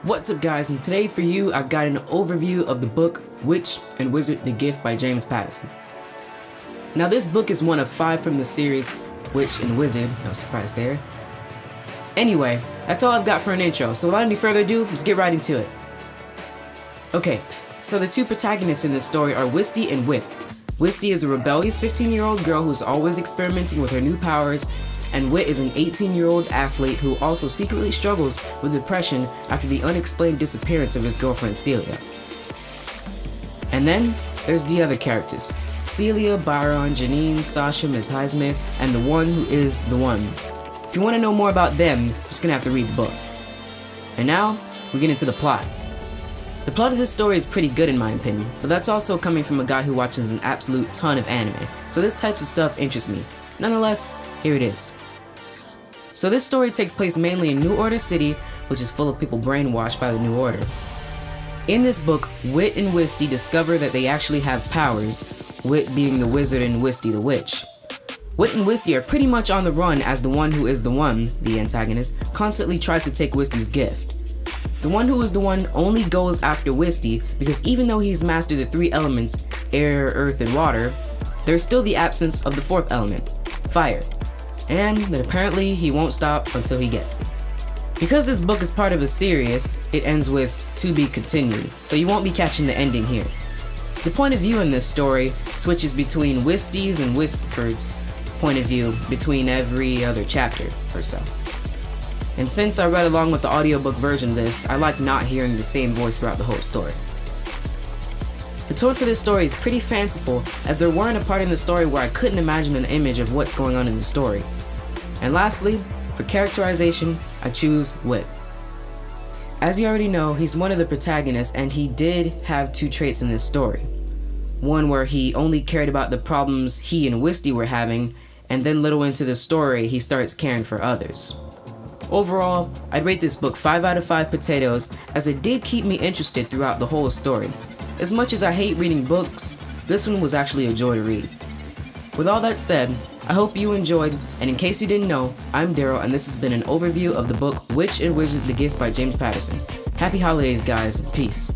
What's up guys, and today for you I've got an overview of the book Witch and Wizard the Gift by James Patterson. Now this book is one of 5 from the series Witch and Wizard, no surprise there. Anyway, that's all I've got for an intro, so without any further ado, let's get right into it. Okay, so the 2 protagonists in this story are Wisty and Wit. Wisty is a rebellious 15-year-old girl who's always experimenting with her new powers, and Wit is an 18-year-old athlete who also secretly struggles with depression after the unexplained disappearance of his girlfriend Celia. And then, there's the other characters. Celia, Byron, Janine, Sasha, Ms. Highsmith, and the one who is the one. If you want to know more about them, you're just gonna have to read the book. And now, we get into the plot. The plot of this story is pretty good in my opinion, but that's also coming from a guy who watches an absolute ton of anime, so this type of stuff interests me. Nonetheless, here it is. So this story takes place mainly in New Order City, which is full of people brainwashed by the New Order. In this book, Wit and Wisty discover that they actually have powers, Wit being the wizard and Wisty the witch. Wit and Wisty are pretty much on the run as the one who is the one, the antagonist, constantly tries to take Wisty's gift. The one who is the one only goes after Wisty because even though he's mastered the 3 elements, air, earth, and water, there's still the absence of the 4th element, fire. And that apparently he won't stop until he gets it. Because this book is part of a series, it ends with "to be continued," so you won't be catching the ending here. The point of view in this story switches between Wisty's and Wistford's point of view between every other chapter or so. And since I read along with the audiobook version of this, I like not hearing the same voice throughout the whole story. The tone for this story is pretty fanciful, as there weren't a part in the story where I couldn't imagine an image of what's going on in the story. And lastly, for characterization, I choose Wit. As you already know, he's one of the protagonists, and he did have 2 traits in this story. One where he only cared about the problems he and Wisty were having, and then little into the story, he starts caring for others. Overall, I'd rate this book 5 out of 5 potatoes, as it did keep me interested throughout the whole story. As much as I hate reading books, this one was actually a joy to read. With all that said, I hope you enjoyed, and in case you didn't know, I'm Daryl, and this has been an overview of the book Witch and Wizard the Gift by James Patterson. Happy holidays guys, and peace.